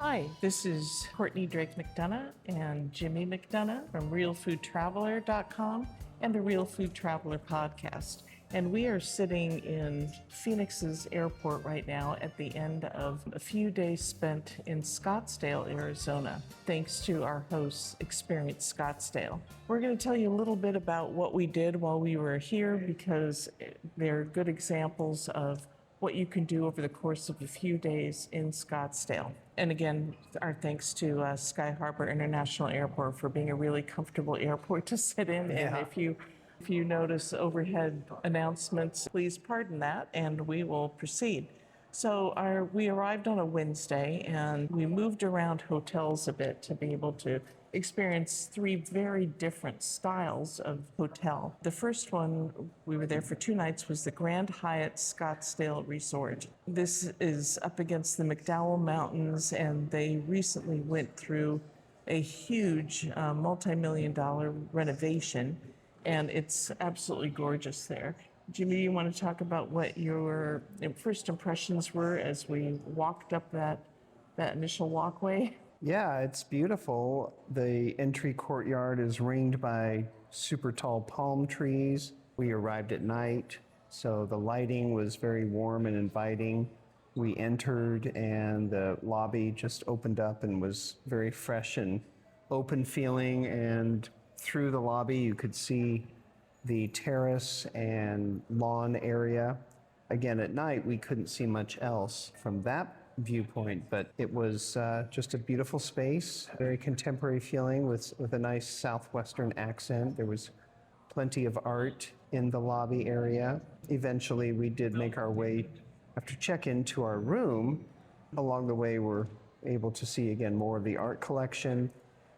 Hi, this is Courtney Drake McDonough and Jimmy McDonough from RealFoodTraveler.com and the Real Food Traveler podcast. And we are sitting in Phoenix's airport right now at the end of a few days spent in Scottsdale, Arizona, thanks to our hosts, Experience Scottsdale. We're going to tell you a little bit about what we did while we were here because they're good examples of what you can do over the course of a few days in Scottsdale. And again, our thanks to Sky Harbor International Airport for being a really comfortable airport to sit in. Yeah. And if you notice overhead announcements, please pardon that, and we will proceed. So we arrived on a Wednesday, and we moved around hotels a bit to be able to experience three very different styles of hotel. The first one, we were there for 2 nights, was the Grand Hyatt Scottsdale Resort. This is up against the McDowell Mountains, and they recently went through a huge multi-million-dollar renovation, and it's absolutely gorgeous there. Jimmy, you want to talk about what your first impressions were as we walked up that initial walkway? Yeah, it's beautiful. The entry courtyard is ringed by super tall palm trees. We arrived at night, so the lighting was very warm and inviting. We entered and the lobby just opened up and was very fresh and open feeling, and through the lobby you could see the terrace and lawn area. Again, at night we couldn't see much else from that viewpoint, but it was just a beautiful space, very contemporary feeling with a nice southwestern accent. There was plenty of art in the lobby area. Eventually we did make our way after check-in to our room. Along the way we're able to see again more of the art collection,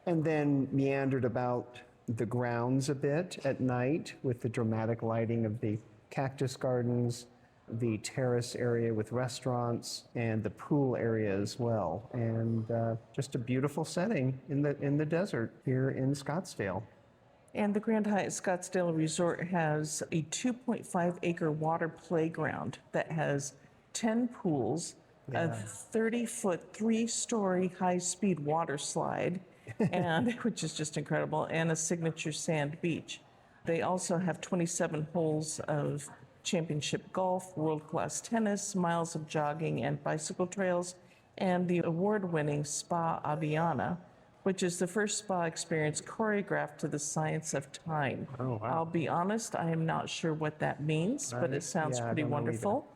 and then meandered about the grounds a bit at night with the dramatic lighting of the cactus gardens, the terrace area with restaurants, and the pool area as well. And just a beautiful setting in the desert here in Scottsdale. And the Grand Hyatt Scottsdale Resort has a 2.5-acre water playground that has 10 pools, a 30-foot, 3-story high-speed water slide, and which is just incredible, and a signature sand beach. They also have 27 holes of championship golf, world-class tennis, miles of jogging and bicycle trails, and the award-winning Spa Aviana, which is the first spa experience choreographed to the science of time. Oh, wow. I'll be honest, I am not sure what that means, but it sounds pretty wonderful.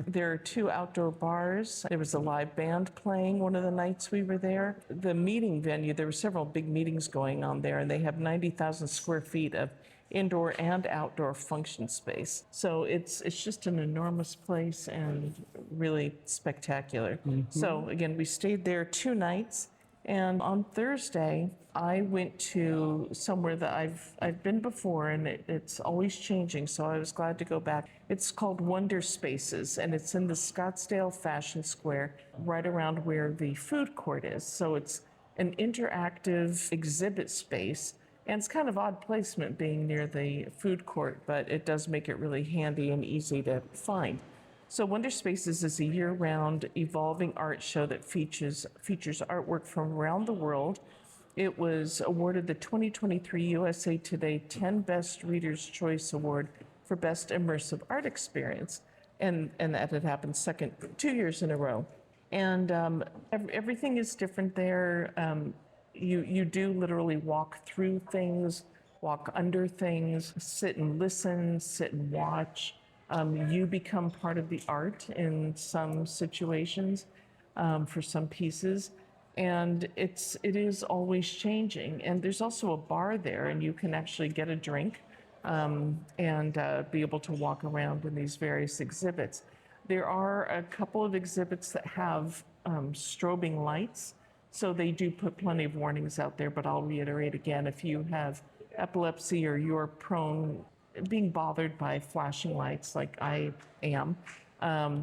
There are 2 outdoor bars. There was a live band playing one of the nights we were there. The meeting venue, there were several big meetings going on there, and they have 90,000 square feet of indoor and outdoor function space. So it's just an enormous place and really spectacular. Mm-hmm. So again, we stayed there 2 nights. And on Thursday, I went to somewhere that I've been before, and it's always changing, so I was glad to go back. It's called Wonder Spaces, and it's in the Scottsdale Fashion Square, right around where the food court is. So it's an interactive exhibit space, and it's kind of odd placement being near the food court, but it does make it really handy and easy to find. So Wonder Spaces is a year-round evolving art show that features artwork from around the world. It was awarded the 2023 USA Today 10 Best Readers' Choice Award for Best Immersive Art Experience, and that had happened 2 years in a row. And everything is different there. You do literally walk through things, walk under things, sit and listen, sit and watch. You become part of the art in some situations, for some pieces, and it is always changing. And there's also a bar there, and you can actually get a drink and be able to walk around in these various exhibits. There are a couple of exhibits that have strobing lights, so they do put plenty of warnings out there, but I'll reiterate again, if you have epilepsy or you're prone being bothered by flashing lights like I am,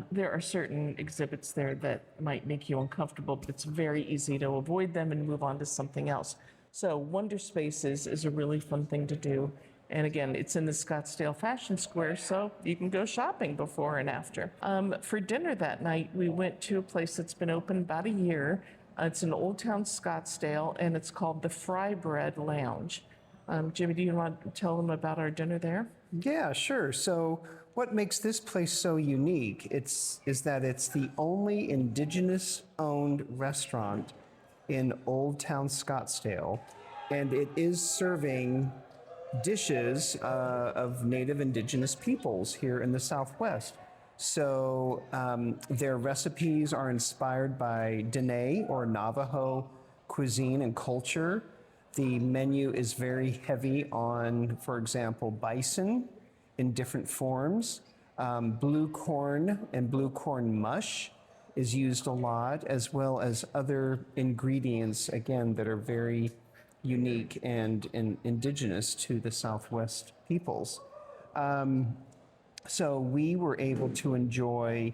there are certain exhibits there that might make you uncomfortable, but it's very easy to avoid them and move on to something else. So Wonder Spaces is a really fun thing to do. And again, it's in the Scottsdale Fashion Square, so you can go shopping before and after. For dinner that night, we went to a place that's been open about a year. It's in Old Town Scottsdale, and it's called the Fry Bread Lounge. Jimmy, do you want to tell them about our dinner there? Yeah, sure. So what makes this place so unique is that it's the only indigenous-owned restaurant in Old Town Scottsdale, and it is serving dishes of native indigenous peoples here in the Southwest. So their recipes are inspired by Dene or Navajo cuisine and culture. The menu is very heavy on, for example, bison in different forms. Blue corn and blue corn mush is used a lot, as well as other ingredients, again, that are very unique and indigenous to the Southwest peoples. So we were able to enjoy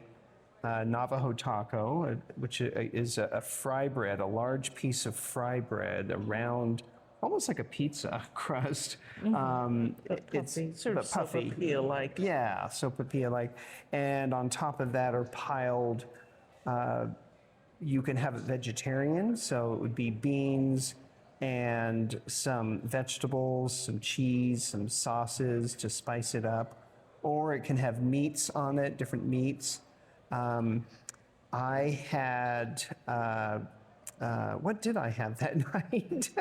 Navajo taco, which is a fry bread, a large piece of fry bread, a round, almost like a pizza crust. It's sort of sopapilla-like. Yeah, sopapilla-like. And on top of that are piled, you can have it vegetarian, so it would be beans and some vegetables, some cheese, some sauces to spice it up. Or it can have meats on it, different meats. I had, what did I have that night?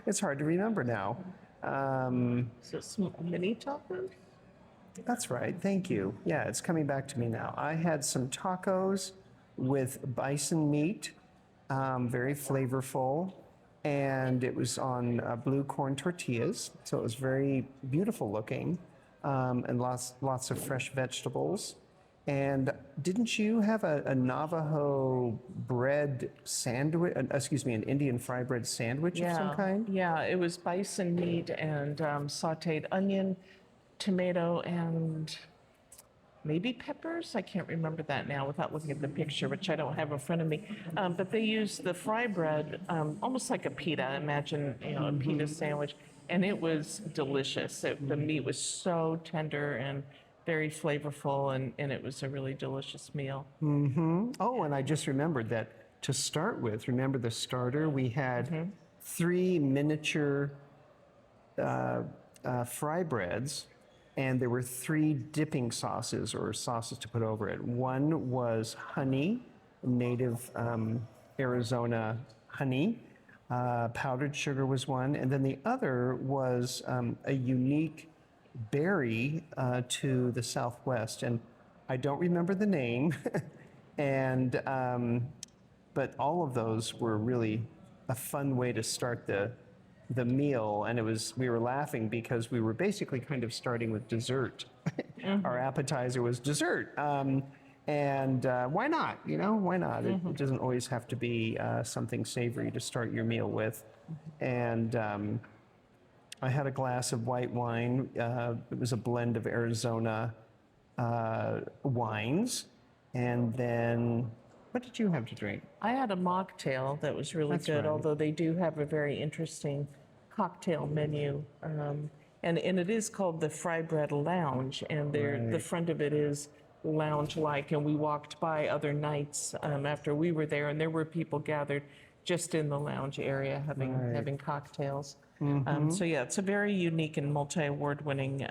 It's hard to remember now. So some mini tacos? That's right, thank you. Yeah, it's coming back to me now. I had some tacos with bison meat, very flavorful, and it was on blue corn tortillas, so it was very beautiful looking, and lots of fresh vegetables. And didn't you have a Navajo bread sandwich, an Indian fry bread sandwich of some kind? Yeah, it was bison meat and sauteed onion, tomato, and maybe peppers. I can't remember that now without looking at the picture, which I don't have in front of me. But they used the fry bread, almost like a pita. Imagine, a pita sandwich, and it was delicious. The meat was so tender and very flavorful, and it was a really delicious meal. Oh, and I just remembered that to start with, remember the starter? We had 3 miniature fry breads, and there were 3 dipping sauces or sauces to put over it. One was honey, native Arizona honey. Powdered sugar was one, and then the other was a unique berry to the Southwest, and I don't remember the name. And but all of those were really a fun way to start the meal, and we were laughing because we were basically kind of starting with dessert. Our appetizer was dessert, and why not? Why not? It doesn't always have to be something savory to start your meal with. And I had a glass of white wine. It was a blend of Arizona wines. And then, what did you have to drink? I had a mocktail that was really That's good, right. although they do have a very interesting cocktail menu. And it is called the Fry Bread Lounge, and the front of it is lounge-like. And we walked by other nights after we were there, and there were people gathered just in the lounge area having cocktails. So yeah, it's a very unique and multi-award-winning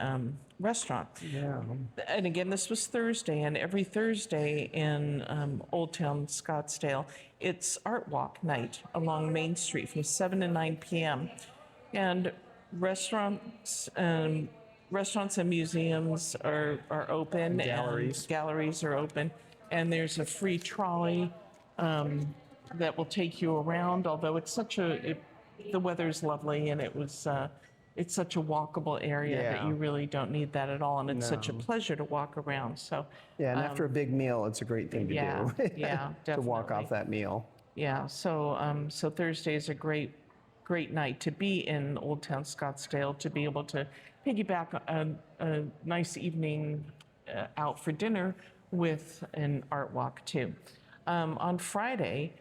restaurant. Yeah. And again, this was Thursday, and every Thursday in Old Town Scottsdale, it's Art Walk night along Main Street from 7 to 9 p.m. And restaurants and museums are open. Galleries. And galleries are open. And there's a free trolley that will take you around, although it's the weather's lovely, and it's such a walkable area that you really don't need that at all, and it's such a pleasure to walk around. So Yeah, and after a big meal, it's a great thing to do. Yeah, To walk definitely. off that meal. Yeah, so Thursday is a great night to be in Old Town Scottsdale, to be able to piggyback a nice evening out for dinner with an art walk too. On Friday,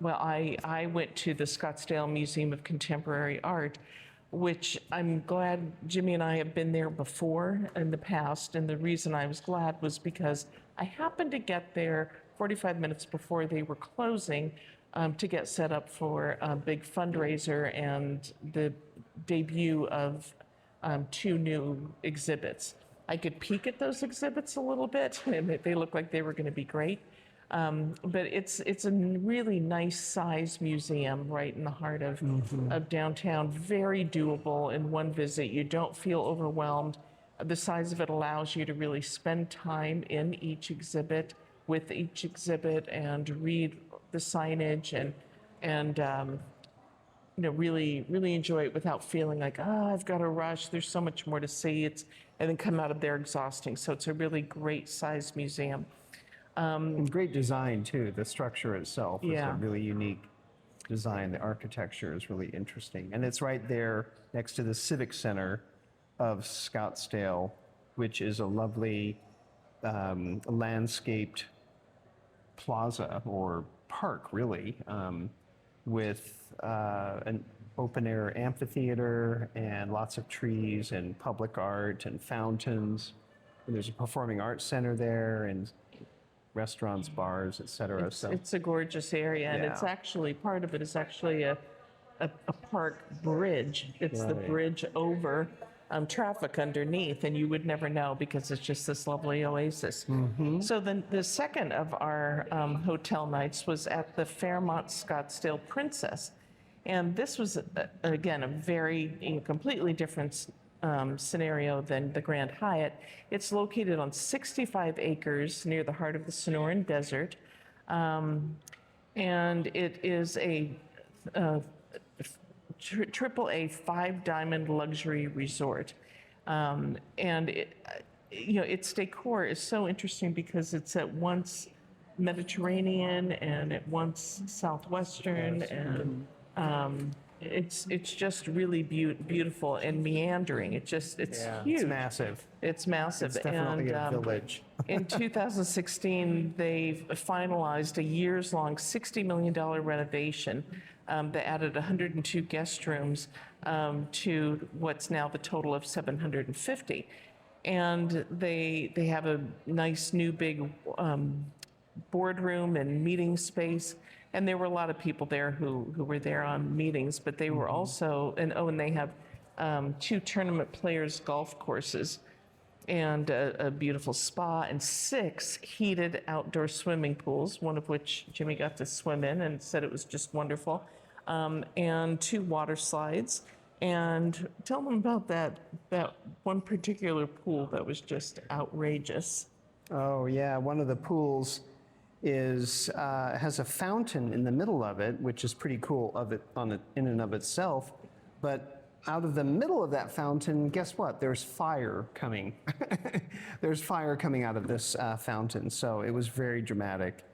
I went to the Scottsdale Museum of Contemporary Art which I'm glad Jimmy and I have been there before in the past. And the reason I was glad was because I happened to get there 45 minutes before they were closing to get set up for a big fundraiser and the debut of 2 new exhibits. I could peek at those exhibits a little bit, and they looked like they were going to be great. But it's a really nice size museum right in the heart of downtown, very doable in one visit. You don't feel overwhelmed. The size of it allows you to really spend time in each exhibit, with each exhibit, and read the signage and really enjoy it without feeling like, I've got to rush. There's so much more to see. And then come out of there exhausting. So it's a really great size museum. And great design too. The structure itself is Yeah. a really unique design. The architecture is really interesting. And it's right there next to the Civic Center of Scottsdale, which is a lovely landscaped plaza or park, really, with an open air amphitheater and lots of trees and public art and fountains. And there's a performing arts center there and restaurants, bars, etc. It's a gorgeous area, and it's Yeah. actually, part of it is actually a park bridge. It's the Right. bridge over traffic underneath, and you would never know because it's just this lovely oasis. So then the second of our hotel nights was at the Fairmont Scottsdale Princess. And this was, again, a very completely different scenario than the Grand Hyatt. It's located on 65 acres near the heart of the Sonoran Desert. And it is a triple A 5-diamond luxury resort. And its decor is so interesting because it's at once Mediterranean and at once Southwestern, and it's just really beautiful and meandering. It's Yeah, huge. it's massive. It's massive. It's definitely and, a village. in 2016, they finalized a years-long $60 million renovation that added 102 guest rooms to what's now the total of 750. And they have a nice new big boardroom and meeting space. And there were a lot of people there who were there on meetings, but they were also, and they have 2 tournament players golf courses and a beautiful spa and 6 heated outdoor swimming pools, one of which Jimmy got to swim in and said it was just wonderful, and 2 water slides. And tell them about that one particular pool that was just outrageous. Oh yeah, one of the pools has a fountain in the middle of it, which is pretty cool in and of itself. But out of the middle of that fountain, guess what? There's fire coming. There's fire coming out of this fountain. So it was very dramatic.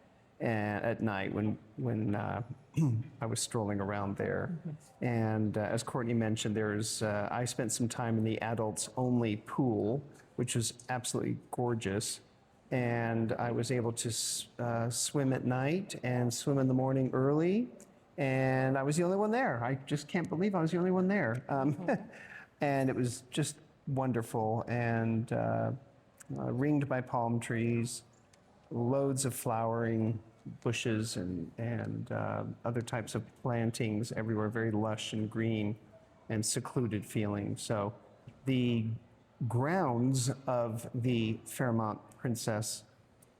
And at night when I was strolling around there. And as Courtney mentioned, I spent some time in the adults only pool, which was absolutely gorgeous. And I was able to swim at night and swim in the morning early. And I was the only one there. I just can't believe I was the only one there. And it was just wonderful and ringed by palm trees, loads of flowering bushes and other types of plantings everywhere, very lush and green and secluded feeling. So the grounds of the Fairmont Princess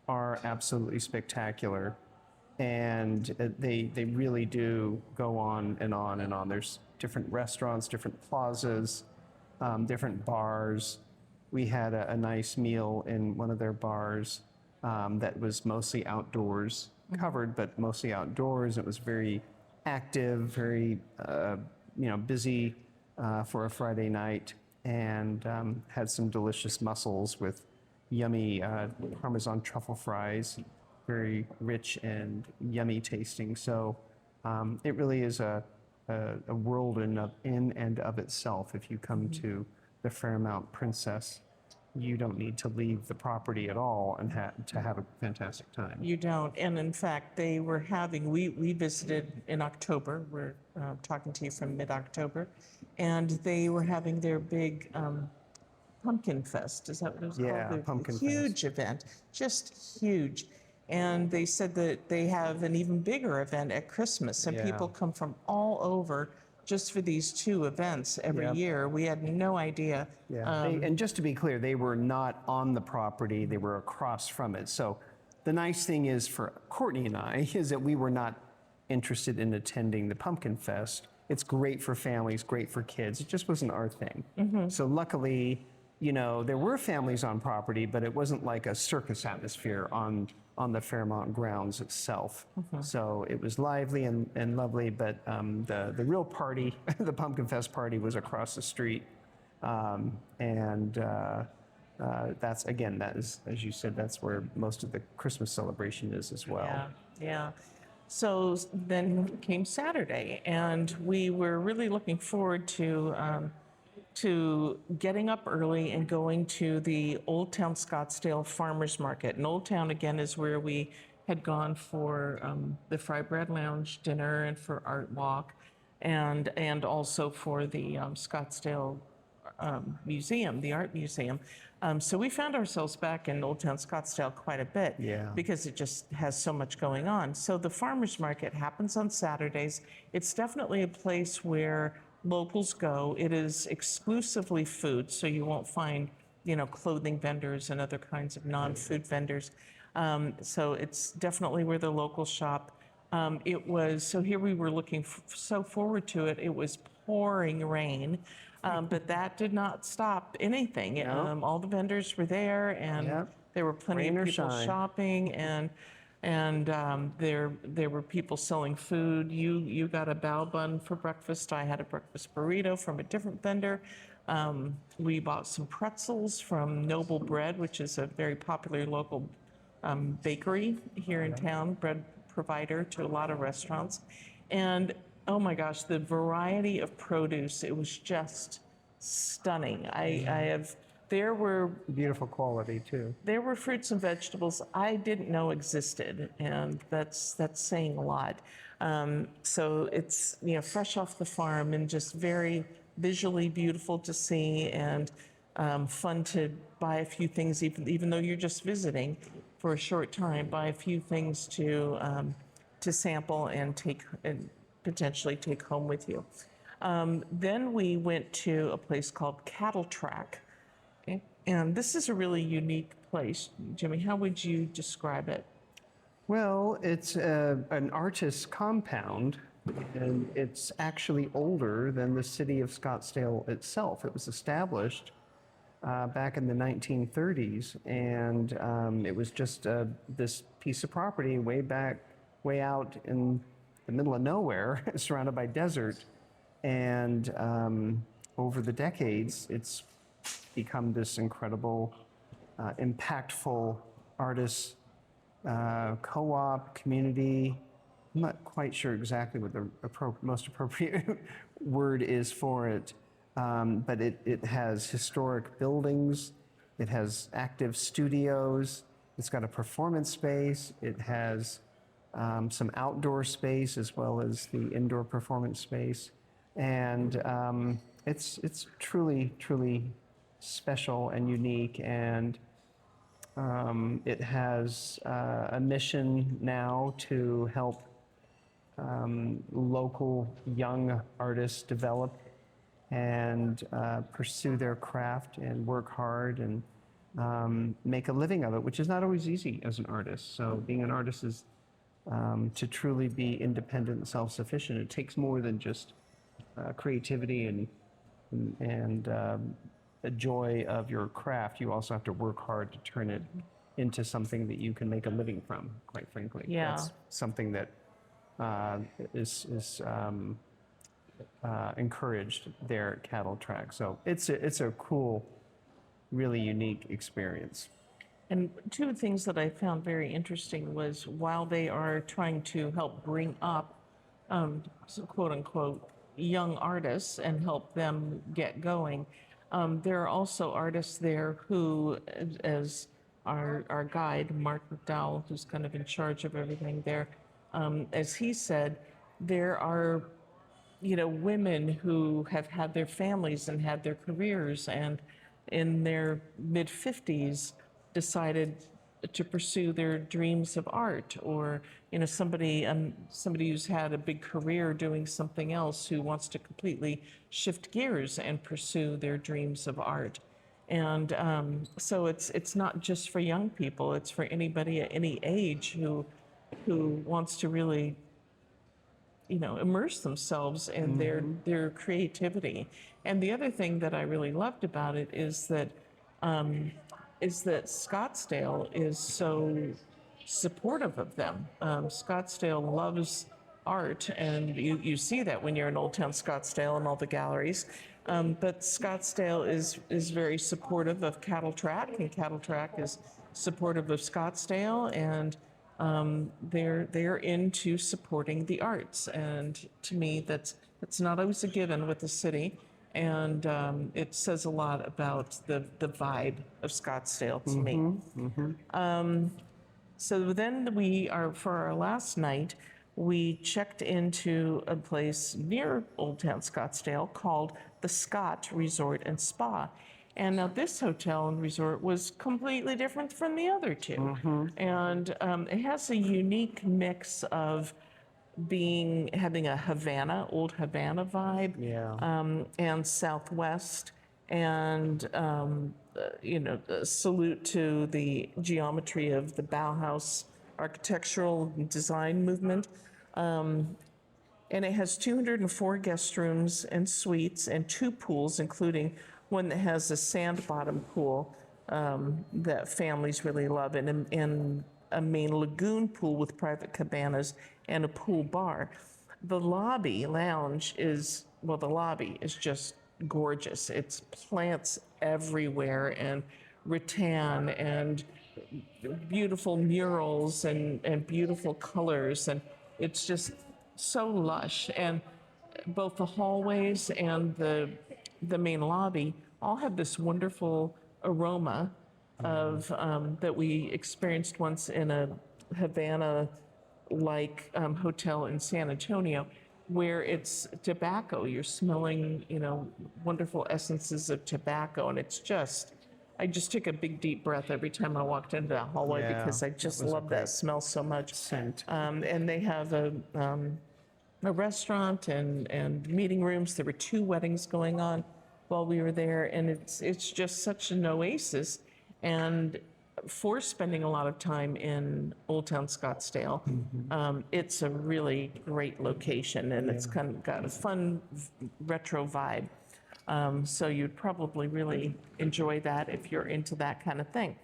are absolutely spectacular, and they really do go on and on and on. There's different restaurants, different plazas, different bars. We had a nice meal in one of their bars that was mostly outdoors, covered, but mostly outdoors. It was very active, very busy for a Friday night, and had some delicious mussels with yummy Parmesan truffle fries, very rich and yummy tasting. So it really is a world in and of itself. If you come to the Fairmont Princess, you don't need to leave the property at all and to have a fantastic time. You don't. And in fact, they were having, we visited in October. We're talking to you from mid-October. and they were having their big Pumpkin Fest. Is that what it was Yeah, called? Pumpkin A Fest. huge event, just huge. And they said that they have an even bigger event at Christmas, and Yeah. people come from all over just for these two events every Yep. year. We had no idea. Yeah. And just to be clear, they were not on the property, they were across from it. So the nice thing is for Courtney and I is that we were not interested in attending the Pumpkin Fest. It's great for families, great for kids. It just wasn't our thing. So luckily, you know, there were families on property, but it wasn't like a circus atmosphere on the Fairmont grounds itself. So it was lively and lovely, but the real party, the Pumpkin Fest party, was across the street. That's, again, that is, as you said, that's where most of the Christmas celebration is as well. Yeah, yeah. So then came Saturday, and we were really looking forward to getting up early and going to the Old Town Scottsdale Farmers Market. And Old Town, again, is where we had gone for the Fry Bread Lounge dinner and for Art Walk, and also for the Scottsdale museum, the art museum. So we found ourselves back in Old Town Scottsdale quite a bit, Yeah. because it just has so much going on. So the farmers market happens on Saturdays. It's definitely a place where locals go. It is exclusively food, so you won't find, you know, clothing vendors and other kinds of non-food vendors. So it's definitely where the locals shop. So here we were looking so forward to it. It was pouring rain, but that did not stop anything. No. All the vendors were there, and Yep. there were plenty Rain or of people shine. shopping, and there were people selling food. You got a bao bun for breakfast. I had a breakfast burrito from a different vendor. We bought some pretzels from Noble Bread, which is a very popular local bakery here in town, bread provider to a lot of restaurants. And oh my gosh, the variety of produce, it was just stunning. There were Beautiful quality too. fruits and vegetables I didn't know existed, and that's saying a lot. So it's, you know, fresh off the farm and just very visually beautiful to see, and fun to buy a few things, even though you're just visiting for a short time. Buy a few things to sample and potentially take home with you. Then we went to a place called Cattle Track. Okay. And this is a really unique place. Jimmy, how would you describe it? Well, it's an artist's compound, and it's actually older than the city of Scottsdale itself. It was established back in the 1930s, and it was just this piece of property way out in the middle of nowhere, surrounded by desert. And over the decades, it's become this incredible, impactful artist co-op community. I'm not quite sure exactly what the most appropriate word is for it, but it has historic buildings, it has active studios, it's got a performance space, it has some outdoor space as well as the indoor performance space, and it's truly special and unique, and it has a mission now to help local young artists develop and pursue their craft and work hard and make a living of it, which is not always easy as an artist. So being an artist is to truly be independent and self-sufficient. It takes more than just creativity and a joy of your craft. You also have to work hard to turn it into something that you can make a living from, quite frankly. Yeah. That's something that is encouraged there at Cattle Track. So it's a cool, really unique experience. And two things that I found very interesting was, while they are trying to help bring up, quote unquote, young artists and help them get going, there are also artists there who, as our guide, Mark McDowell, who's kind of in charge of everything there, as he said, there are women who have had their families and had their careers and in their mid 50s decided to pursue their dreams of art, or somebody who's had a big career doing something else who wants to completely shift gears and pursue their dreams of art. And so it's not just for young people, it's for anybody at any age who wants to really immerse themselves in their creativity. And the other thing that I really loved about it is that Scottsdale is so supportive of them. Scottsdale loves art, and you see that when you're in Old Town Scottsdale and all the galleries. But Scottsdale is very supportive of Cattle Track, and Cattle Track is supportive of Scottsdale, and they're into supporting the arts. And to me, that's not always a given with the city. And it says a lot about the vibe of Scottsdale to me. So then for our last night, we checked into a place near Old Town Scottsdale called the Scott Resort and Spa. And now this hotel and resort was completely different from the other two. And it has a unique mix of having a old Havana vibe, and Southwest, and a salute to the geometry of the Bauhaus architectural design movement. And it has 204 guest rooms and suites and 2 pools, including one that has a sand bottom pool that families really love, and a main lagoon pool with private cabanas and a pool bar. The lobby is just gorgeous. It's plants everywhere and rattan and beautiful murals and beautiful colors, and it's just so lush. And both the hallways and the main lobby all have this wonderful aroma of that we experienced once in a Havana-like hotel in San Antonio, where it's tobacco. You're smelling, wonderful essences of tobacco, and I just took a big deep breath every time I walked into that hallway because I just love that smell so much. Scent. And they have a restaurant and meeting rooms. There were 2 weddings going on while we were there, and it's just such an oasis. And for spending a lot of time in Old Town Scottsdale, it's a really great location, and it's kind of got a fun retro vibe. So you'd probably really enjoy that if you're into that kind of thing.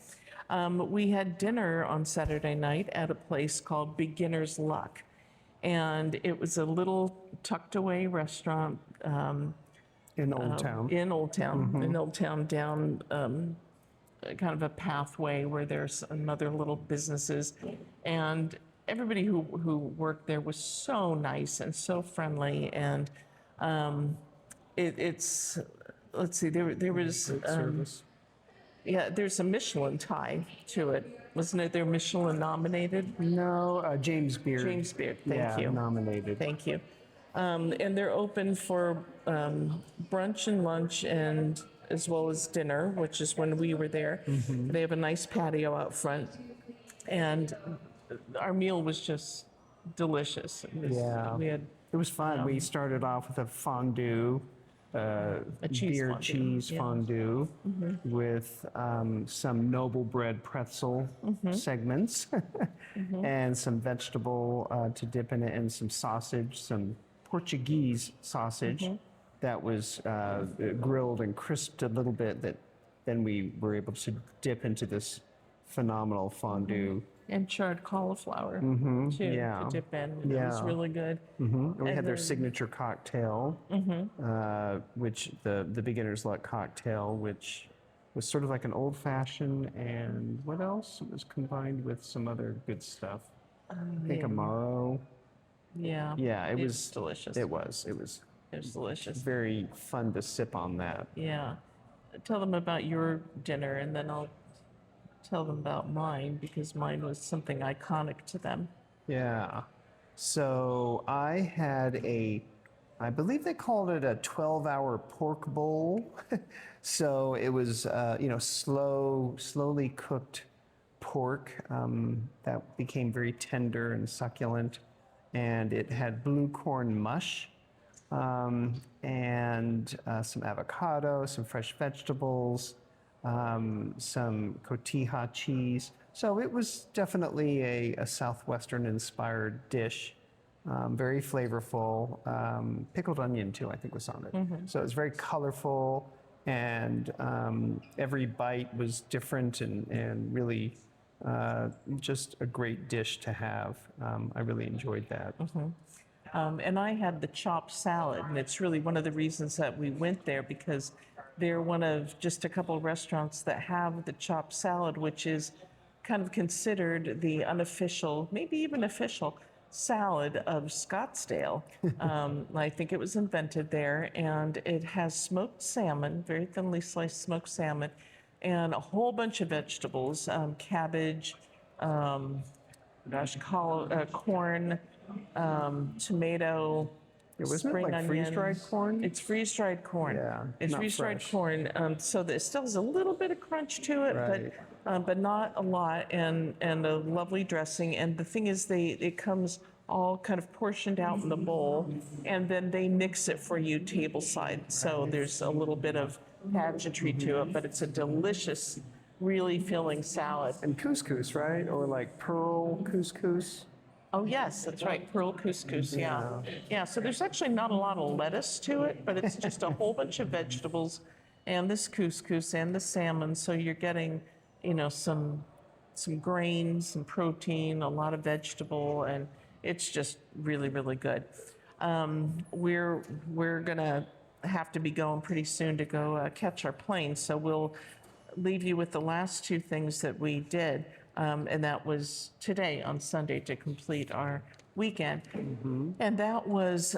We had dinner on Saturday night at a place called Beginner's Luck, and it was a little tucked away restaurant in Old Town. In Old Town, down kind of a pathway where there's another little businesses, and everybody who worked there was so nice and so friendly. And let's see, there was Service. there's a Michelin tie to it, wasn't it? They're Michelin nominated. No, James Beard. James Beard, thank you. Nominated. Thank you. And they're open for brunch and lunch, and as well as dinner, which is when we were there. They have a nice patio out front, and our meal was just delicious. It was fun. We started off with a fondue, cheese fondue with some noble bread pretzel segments and some vegetable to dip in it, and some sausage, some Portuguese sausage that was grilled and crisped a little bit, that then we were able to dip into this phenomenal fondue. And charred cauliflower too, to dip in. It was really good. And we had their signature cocktail, which the Beginner's Luck cocktail, which was sort of like an old fashioned, and what else? It was combined with some other good stuff. I think Amaro. Yeah, it was delicious. It was delicious. Very fun to sip on that. Yeah. Tell them about your dinner, and then I'll tell them about mine, because mine was something iconic to them. Yeah. So I had I believe they called it a 12-hour pork bowl. So it was, slowly cooked pork that became very tender and succulent. And it had blue corn mush and some avocado, some fresh vegetables, some cotija cheese. So it was definitely a Southwestern-inspired dish. Very flavorful. Pickled onion, too, I think was on it. So it was very colorful, and every bite was different and really just a great dish to have. I really enjoyed that. And I had the chopped salad, and it's really one of the reasons that we went there, because they're one of just a couple of restaurants that have the chopped salad, which is kind of considered the unofficial, maybe even official, salad of Scottsdale. I think it was invented there, and it has smoked salmon, very thinly sliced smoked salmon, and a whole bunch of vegetables, cabbage, corn, tomato, Wasn't it spring like onions. freeze-dried corn? It's freeze-dried corn. Yeah, It's not freeze-dried fresh. corn, so that it still has a little bit of crunch to it, Right. but not a lot, and a lovely dressing. And the thing is, it comes all kind of portioned out in the bowl, and then they mix it for you tableside. So there's a little bit of pageantry to it, but it's a delicious, really filling salad. And couscous, right? Or like pearl couscous? Oh, yes, that's right. Pearl couscous, yeah. Yeah, so there's actually not a lot of lettuce to it, but it's just a whole bunch of vegetables and this couscous and the salmon. So you're getting, some grains, some protein, a lot of vegetable, and it's just really, really good. We're gonna have to be going pretty soon to go catch our plane, so we'll leave you with the last two things that we did. And that was today on Sunday to complete our weekend. And that was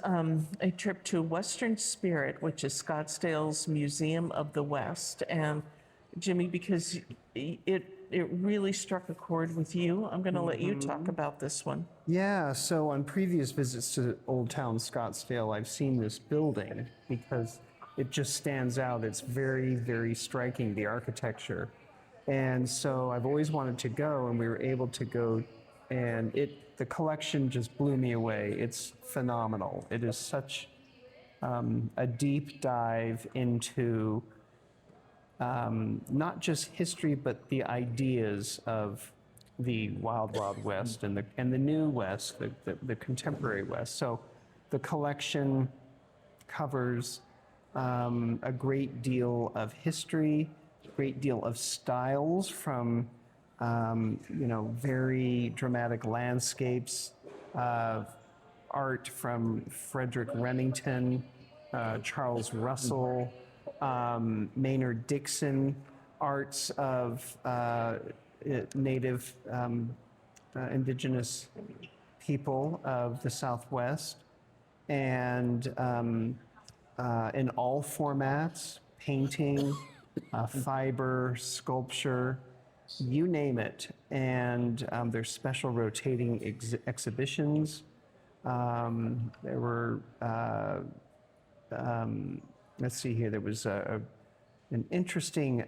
a trip to Western Spirit, which is Scottsdale's Museum of the West. And Jimmy, because it really struck a chord with you, I'm going to let you talk about this one. Yeah, so on previous visits to Old Town Scottsdale, I've seen this building because it just stands out. It's very, very striking, the architecture. And so I've always wanted to go, and we were able to go, and the collection just blew me away. It's phenomenal. It is such a deep dive into not just history, but the ideas of the Wild Wild West and the New West, the contemporary West. So the collection covers a great deal of history, great deal of styles from, very dramatic landscapes, art from Frederick Remington, Charles Russell, Maynard Dixon, arts of native indigenous people of the Southwest, and in all formats, painting, fiber, sculpture, you name it. And there's special rotating exhibitions. There were, let's see here, there was an interesting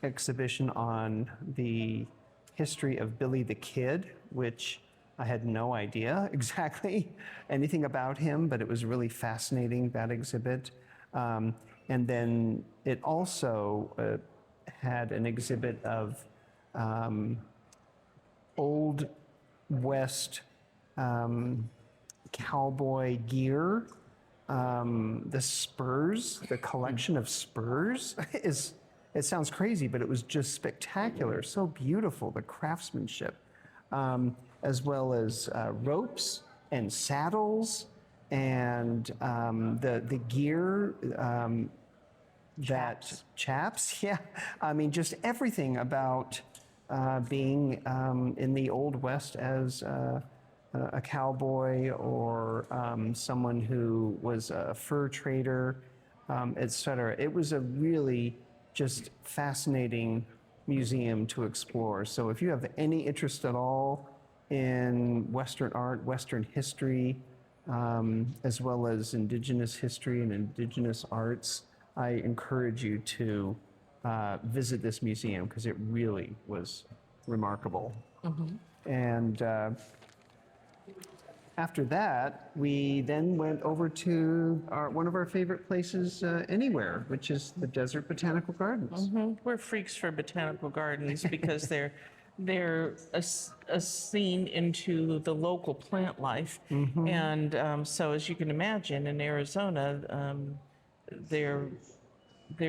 exhibition on the history of Billy the Kid, which I had no idea exactly anything about him, but it was really fascinating, that exhibit. And then it also had an exhibit of Old West cowboy gear. The spurs, the collection of spurs it sounds crazy, but it was just spectacular, so beautiful, the craftsmanship, as well as ropes and saddles and the gear, chaps, yeah. I mean, just everything about being in the Old West as a cowboy or someone who was a fur trader, etc. It was a really just fascinating museum to explore. So if you have any interest at all in Western art, Western history, as well as indigenous history and indigenous arts, I encourage you to visit this museum because it really was remarkable. And after that, we then went over to one of our favorite places anywhere, which is the Desert Botanical Gardens. We're freaks for botanical gardens because they're a scene into the local plant life. And so as you can imagine, in Arizona, there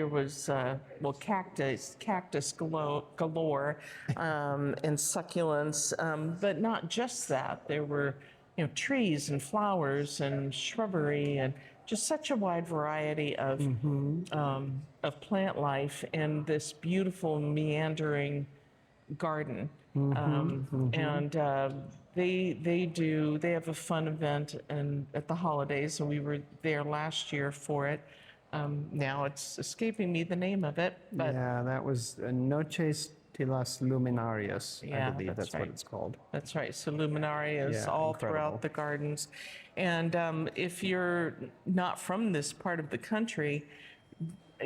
was, well, cactus galore, and succulents, but not just that. There were, trees and flowers and shrubbery and just such a wide variety of plant life and this beautiful meandering garden. And they have a fun event at the holidays, and we were there last year for it. Now it's escaping me the name of it, but Yeah, that was Noches de las Luminarias, I Yeah, believe that's that's what right. it's called. that's right. So luminarias Yeah, all incredible. throughout the gardens. And if you're not from this part of the country,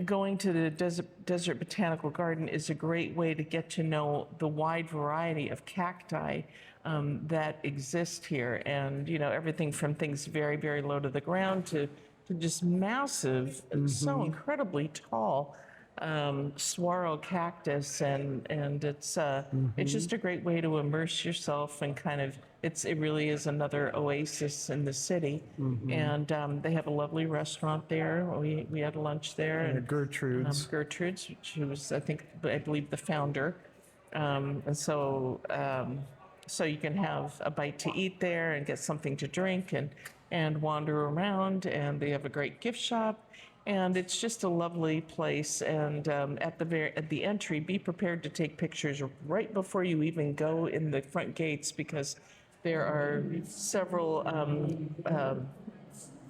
going to the Desert Botanical Garden is a great way to get to know the wide variety of cacti that exist here. And, everything from things very, very low to the ground to just massive, so incredibly tall saguaro cactus. And it's just a great way to immerse yourself and kind of, it really is another oasis in the city. And they have a lovely restaurant there. We had lunch there. And Gertrude's. Gertrude's, who was, I believe, the founder. And so you can have a bite to eat there and get something to drink and wander around. And they have a great gift shop. And it's just a lovely place. And at the entry, be prepared to take pictures right before you even go in the front gates, because there are several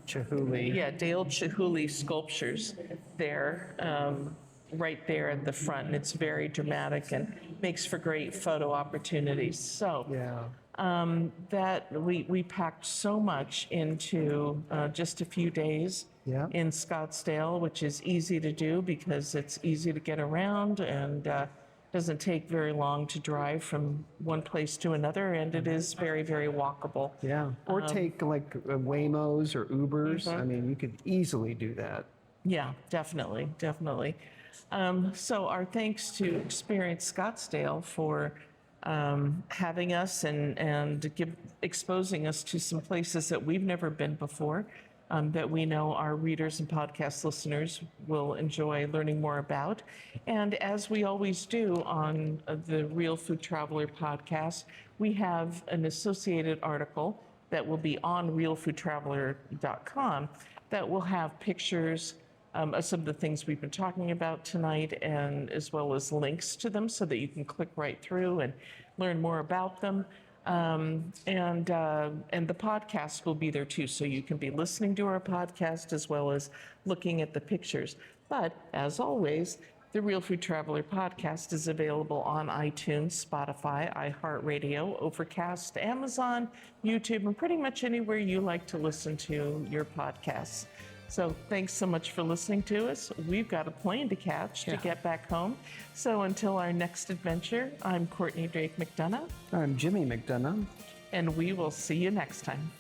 Chihuly. Dale Chihuly sculptures there, right there at the front, and it's very dramatic and makes for great photo opportunities. So Yeah. that we packed so much into just a few days Yeah. in Scottsdale, which is easy to do because it's easy to get around and doesn't take very long to drive from one place to another, and it is very, very walkable. Yeah. Or take like Waymos or Ubers. I mean, you could easily do that. Yeah, definitely. So our thanks to Experience Scottsdale for having us and exposing us to some places that we've never been before, that we know our readers and podcast listeners will enjoy learning more about. And as we always do on the Real Food Traveler podcast, we have an associated article that will be on realfoodtraveler.com that will have pictures of some of the things we've been talking about tonight, and as well as links to them so that you can click right through and learn more about them. And the podcast will be there too, so you can be listening to our podcast as well as looking at the pictures. But as always, the Real Food Traveler podcast is available on iTunes, Spotify, iHeartRadio, Overcast, Amazon, YouTube, and pretty much anywhere you like to listen to your podcasts. So thanks so much for listening to us. We've got a plane to catch to get back home. So until our next adventure, I'm Courtney Drake McDonough. I'm Jimmy McDonough. And we will see you next time.